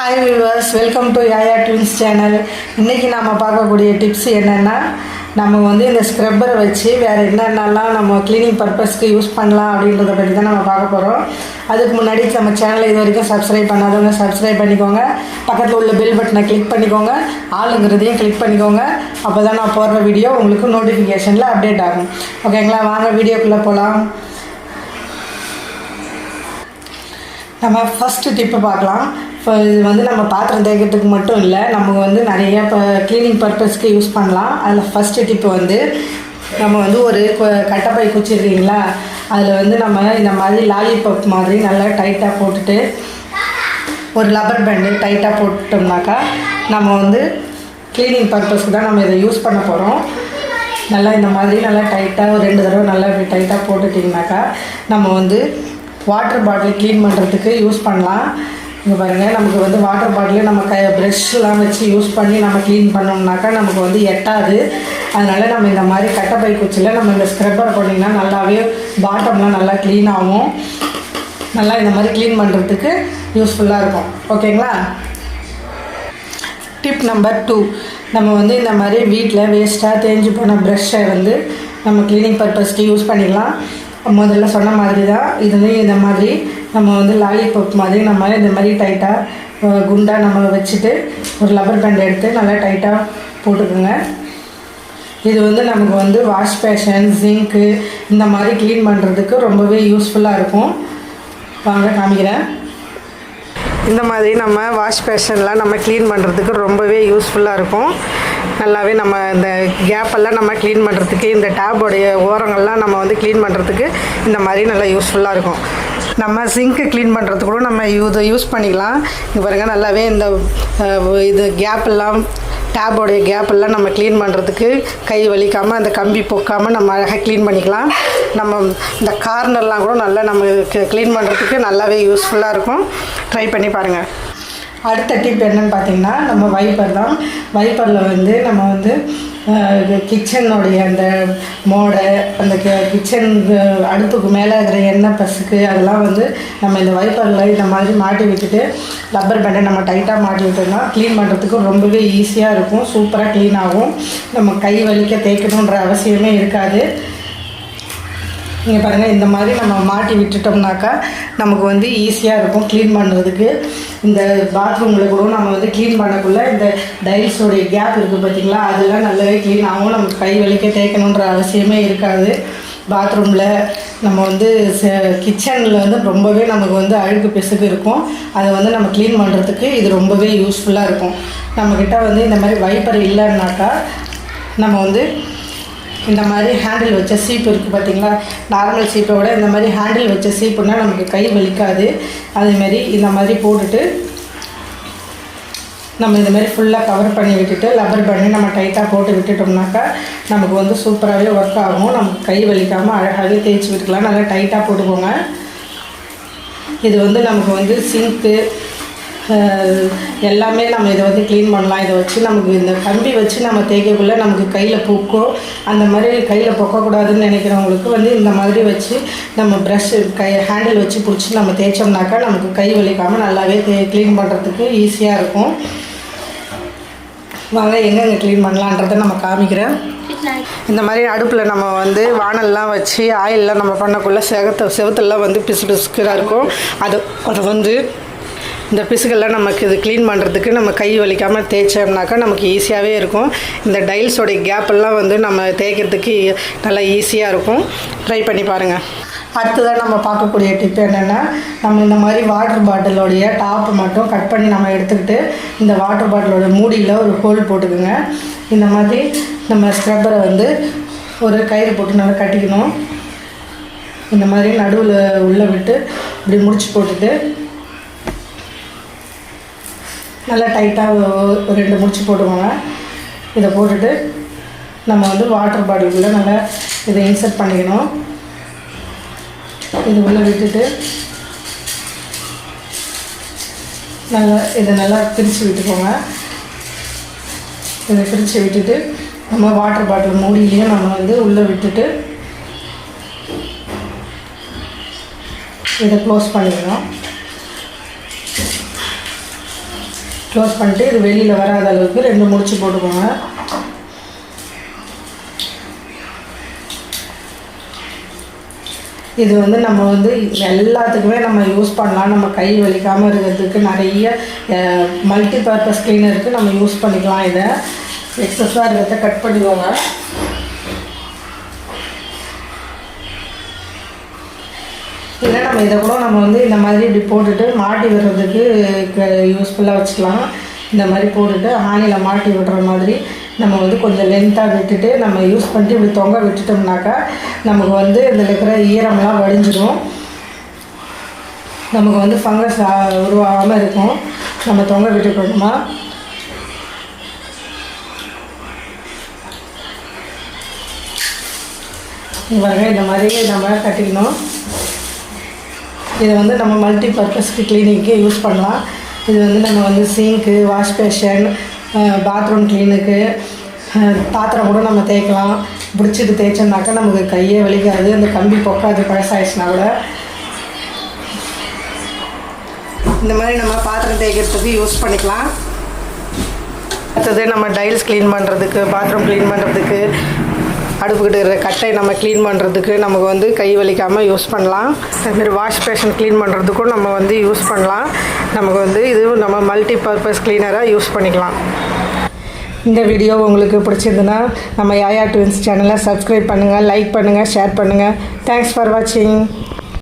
Hi viewers, welcome to Yaya Twins channel. இன்னைக்கு நாம பார்க்கக்கூடிய டிப்ஸ் என்னன்னா நம்ம வந்து இந்த ஸ்க்ரப்பரை வச்சு வேற என்னென்னலாம் நம்ம க்ளீனிங் பர்பஸ்க்கு யூஸ் பண்ணலாம் அப்படின்றத பற்றி தான் நம்ம பார்க்க போகிறோம். அதுக்கு முன்னாடி நம்ம சேனலை இது வரைக்கும் சப்ஸ்கிரைப் பண்ணாதவங்க சப்ஸ்கிரைப் பண்ணிக்கோங்க. பக்கத்தில் உள்ள பெல் பட்டனை கிளிக் பண்ணிக்கோங்க. ஆளுங்கிறதையும் கிளிக் பண்ணிக்கோங்க. அப்போ தான் நான் போடுற வீடியோ உங்களுக்கு நோட்டிஃபிகேஷனில் அப்டேட் ஆகும். ஓகேங்களா, வாங்க வீடியோக்குள்ளே போகலாம். நம்ம ஃபஸ்ட்டு டிப்பு பார்க்கலாம். இப்போ இது வந்து நம்ம பாத்திரம் தேய்க்கிறதுக்கு மட்டும் இல்லை, நமக்கு வந்து நிறைய இப்போ க்ளீனிங் பர்பஸ்க்கு யூஸ் பண்ணலாம். அதில் ஃபஸ்ட்டு டிப்பு வந்து நம்ம வந்து ஒரு கட்டைப்பை குச்சிருக்கீங்களா, அதில் வந்து நம்ம இந்த மாதிரி லாலிபப் மாதிரி நல்லா டைட்டாக போட்டுட்டு ஒரு லப்பர் பேண்டு டைட்டாக போட்டோம்னாக்கா நம்ம வந்து க்ளீனிங் பர்பஸ்க்கு தான் நம்ம இதை யூஸ் பண்ண போகிறோம். நல்லா இந்த மாதிரி நல்லா டைட்டாக ஒரு 2 தடவை நல்லா இப்படி டைட்டாக போட்டுட்டிங்கனாக்கா நம்ம வந்து வாட்டர் பாட்டில் க்ளீன் பண்ணுறதுக்கு யூஸ் பண்ணலாம். இங்கே பாருங்கள், நமக்கு வந்து வாட்டர் பாட்டில் நம்ம ப்ரெஷ்லாம் வச்சு யூஸ் பண்ணி நம்ம க்ளீன் பண்ணோம்னாக்கா நமக்கு வந்து எட்டாது. அதனால் நம்ம இந்த மாதிரி கட்டைப்பை குச்சியில் நம்ம இந்த ஸ்க்ரப்பர் பண்ணிங்கன்னா நல்லாவே பாட்டம்லாம் நல்லா க்ளீன் ஆகும். நல்லா இந்த மாதிரி க்ளீன் பண்ணுறதுக்கு யூஸ்ஃபுல்லாக இருக்கும். ஓகேங்களா. டிப் நம்பர் 2, நம்ம வந்து இந்த மாதிரி வீட்டில் வேஸ்ட்டாக தேஞ்சு போன ப்ரெஷ்ஷை வந்து நம்ம க்ளீனிங் பர்பஸ்க்கு யூஸ் பண்ணிடலாம். முதல்ல சொன்ன மாதிரி தான் இதுலேயும் இந்த மாதிரி நம்ம வந்து லாலிபப் மாதிரி நம்ம இந்த மாதிரி டைட்டாக குண்டாக நம்ம வச்சுட்டு ஒரு லப்பர் பேண்ட் எடுத்து நல்லா டைட்டாக போட்டுக்கோங்க. இது வந்து நமக்கு வந்து வாஷ் பேஷன், ஜிங்க்கு இந்த மாதிரி க்ளீன் பண்ணுறதுக்கு ரொம்பவே யூஸ்ஃபுல்லாக இருக்கும். வாங்க காமிக்கிறேன். இந்த மாதிரி நம்ம வாஷ் பேஷன்லாம் நம்ம க்ளீன் பண்ணுறதுக்கு ரொம்பவே யூஸ்ஃபுல்லாக இருக்கும். நல்லாவே நம்ம இந்த கேப்பெல்லாம் நம்ம க்ளீன் பண்ணுறதுக்கு, இந்த டேப்போடைய ஓரங்கள்லாம் நம்ம வந்து க்ளீன் பண்ணுறதுக்கு இந்த மாதிரி நல்லா யூஸ்ஃபுல்லாக இருக்கும். நம்ம சிங்க்கு க்ளீன் பண்ணுறதுக்கு கூட நம்ம இதை யூஸ் பண்ணிக்கலாம். இங்கே பாருங்கள், நல்லாவே இந்த இது கேப்பெல்லாம் டேப்போடைய கேப்பெல்லாம் நம்ம க்ளீன் பண்ணுறதுக்கு கை வலிக்காமல் அந்த கம்பி பொக்காமல் நம்ம அழகாக க்ளீன் பண்ணிக்கலாம். நம்ம இந்த கார்னர்லாம் கூட நல்லா நம்ம க்ளீன் பண்ணுறதுக்கு நல்லாவே யூஸ்ஃபுல்லாக இருக்கும். ட்ரை பண்ணி பாருங்கள். அடுத்த டிப் என்னென்னு பார்த்தீங்கன்னா நம்ம வைப்பர் தான். வைப்பரில் வந்து நம்ம வந்து கிச்சனுடைய அந்த மோடை, அந்த கிச்சன் அடுப்புக்கு மேலே இருக்கிற எண்ணெய் பசுக்கு அதெல்லாம் வந்து நம்ம இந்த வைப்பரில் இந்த மாதிரி மாட்டி விட்டுட்டு லப்பர் பேண்டை நம்ம டைட்டாக மாட்டி விட்டோம்னா க்ளீன் பண்ணுறதுக்கு ரொம்பவே ஈஸியாக இருக்கும். சூப்பராக க்ளீன் ஆகும். நம்ம கை வலிக்க தேய்க்கணுன்ற அவசியமே இருக்காது. நீங்கள் பாருங்கள், இந்த மாதிரி நம்ம மாட்டி விட்டுட்டோம்னாக்கா நமக்கு வந்து ஈஸியாக இருக்கும் க்ளீன் பண்ணுறதுக்கு. இந்த பாத்ரூமில் கூட நம்ம வந்து க்ளீன் பண்ணக்குள்ளே இந்த டைல்ஸோடைய கேப் இருக்குது பார்த்திங்களா, அதெல்லாம் நல்லாவே க்ளீன் ஆகும். நமக்கு கை வலிக்க தேய்க்கணுன்ற அவசியமே இருக்காது. பாத்ரூமில் நம்ம வந்து கிச்சனில் வந்து ரொம்பவே நமக்கு வந்து அழுக்கு பிசுக்கு இருக்கும். அதை வந்து நம்ம க்ளீன் பண்ணுறதுக்கு இது ரொம்பவே யூஸ்ஃபுல்லாக இருக்கும். நம்மக்கிட்ட வந்து இந்த மாதிரி வைப்பர் இல்லைன்னாக்கா நம்ம வந்து இந்த மாதிரி ஹேண்டில் வச்ச சீப்பு இருக்குது பார்த்திங்களா, நார்மல் சீப்பை விட இந்த மாதிரி ஹேண்டில் வச்ச சீப்புன்னா நமக்கு கை வலிக்காது. அதேமாரி இந்த மாதிரி போட்டுட்டு நம்ம இந்த மாதிரி ஃபுல்லாக கவர் பண்ணி விட்டுட்டு லப்பர் பண்ணி நம்ம டைட்டாக போட்டு விட்டுட்டோம்னாக்கா நமக்கு வந்து சூப்பராகவே ஒர்க் ஆகும். நமக்கு கை வலிக்காமல் அழகாகவே தேய்ச்சி விட்டுக்கலாம். நல்லா டைட்டாக போட்டுக்கோங்க. இது வந்து நமக்கு வந்து சிங்க்கு எல்லாமே நம்ம இதை வந்து க்ளீன் பண்ணலாம். இதை வச்சு நமக்கு இந்த கம்பி வச்சு நம்ம தேய்க்கக்குள்ளே நமக்கு கையில் பொக்கோ அந்த மாதிரி கையில் பொக்கக்கூடாதுன்னு நினைக்கிறவங்களுக்கு வந்து இந்த மாதிரி வச்சு நம்ம ப்ரஷ் ஹேண்டில் வச்சு பிடிச்சி நம்ம தேய்ச்சோம்னாக்கா நமக்கு கை வலிக்காமல் நல்லாவே க்ளீன் பண்ணுறதுக்கு ஈஸியாக இருக்கும். வாங்க எங்கெங்கே க்ளீன் பண்ணலான்றதை நம்ம காமிக்கிறேன். இந்த மாதிரி அடுப்பில் நம்ம வந்து வானல்லாம் வச்சு ஆயிலெலாம் நம்ம பண்ணக்குள்ளே செவத்துலாம் வந்து பிசு பிசுக்காக இருக்கும். அது வந்து இந்த பிசுக்கெல்லாம் நமக்கு இது க்ளீன் பண்ணுறதுக்கு நம்ம கை வலிக்காமல் தேய்ச்சோம்னாக்கா நமக்கு ஈஸியாகவே இருக்கும். இந்த டைல்ஸோடைய கேப்பெல்லாம் வந்து நம்ம தேய்க்கிறதுக்கு நல்லா ஈஸியாக இருக்கும். ட்ரை பண்ணி பாருங்கள். அடுத்ததாக நம்ம பார்க்கக்கூடிய டிப் என்னென்னா, நம்ம இந்த மாதிரி வாட்டர் பாட்டிலோடைய டாப்பு மட்டும் கட் பண்ணி நம்ம எடுத்துக்கிட்டு இந்த வாட்டர் பாட்டிலோட மூடியில் ஒரு ஹோல் போட்டுக்குங்க. இந்த மாதிரி நம்ம ஸ்க்ரப்பரை வந்து ஒரு கயிறு போட்டு நல்லா கட்டிக்கணும். இந்த மாதிரி நடுவில் உள்ளே விட்டு இப்படி முடிச்சு போட்டுட்டு நல்லா டைட்டாக ஒரு 2 முடிச்சு போட்டுக்கோங்க. இதை போட்டுட்டு நம்ம வந்து வாட்டர் பாட்டிலுக்குள்ளே நல்லா இதை இன்சர்ட் பண்ணிக்கணும். இது உள்ளே விட்டுட்டு இதை நல்லா பிரித்து விட்டுக்கோங்க. இதை பிரித்து விட்டுட்டு நம்ம வாட்டர் பாட்டில் மூடியிலையும் நம்ம வந்து உள்ளே விட்டுட்டு இதை க்ளோஸ் பண்ணிக்கணும். க்ளோஸ் பண்ணிட்டு இது வெளியில் வராத அளவுக்கு 2 முடிச்சு போட்டுக்கோங்க. இது வந்து நம்ம வந்து எல்லாத்துக்குமே நம்ம யூஸ் பண்ணலாம். நம்ம கை வலிக்காமல் இருக்கிறதுக்கு நிறைய மல்டி பர்பஸ் கிளீனருக்கு நம்ம யூஸ் பண்ணிக்கலாம். இதை எக்ஸஸாக இருக்கிறத கட் பண்ணிக்கோங்க. இல்லை நம்ம இதை கூட நம்ம வந்து இந்த மாதிரி இப்படி போட்டுட்டு மாட்டி விடுறதுக்கு யூஸ்ஃபுல்லாக வச்சுக்கலாம். இந்த மாதிரி போட்டுட்டு ஆணியில் மாட்டி விடுற மாதிரி நம்ம வந்து கொஞ்சம் லென்த்தாக விட்டுட்டு நம்ம யூஸ் பண்ணிட்டு இப்படி தொங்க விட்டுட்டோம்னாக்கா நமக்கு வந்து இதில் இருக்கிற ஈரம்லாம் வடிஞ்சிடும். நமக்கு வந்து ஃபங்கஸ் உருவாகாமல் இருக்கும். நம்ம தொங்க விட்டுட்டோம்னா இந்த மாதிரி நம்ம கட்டிக்கணும். இதை வந்து நம்ம மல்டி பர்பஸ்க்கு கிளீனிங்க்கு யூஸ் பண்ணலாம். இது வந்து நம்ம வந்து சிங்க்கு, வாஷ் பேஷன், பாத்ரூம் கிளீனுக்கு, பாத்திரம் கூட நம்ம தேய்க்கலாம். பிடிச்சிட்டு தேய்ச்சோம்னாக்கா நமக்கு கையே வலிக்காது, அந்த கம்பி பொக்காது பழசாயிடுச்சுனா கூட. இந்த மாதிரி நம்ம பாத்திரம் தேய்க்கிறதுக்கு யூஸ் பண்ணிக்கலாம். அடுத்தது நம்ம டைல்ஸ் க்ளீன் பண்ணுறதுக்கு, பாத்ரூம் க்ளீன் பண்ணுறதுக்கு, அடுப்புக்கிட்ட இருக்கிற கட்டை நம்ம க்ளீன் பண்ணுறதுக்கு நமக்கு வந்து கை வலிக்காமல் யூஸ் பண்ணலாம். அதுமாதிரி வாஷ் பேஷன் க்ளீன் பண்ணுறதுக்கும் நம்ம வந்து யூஸ் பண்ணலாம். நமக்கு வந்து இது நம்ம மல்டி பர்பஸ் க்ளீனராக யூஸ் பண்ணிக்கலாம். இந்த வீடியோ உங்களுக்கு பிடிச்சிருந்துன்னா நம்ம யாயா ட்வின்ஸ் சேனலை சப்ஸ்கிரைப் பண்ணுங்கள், லைக் பண்ணுங்கள், ஷேர் பண்ணுங்கள். தேங்க்ஸ் ஃபார் வாட்சிங்.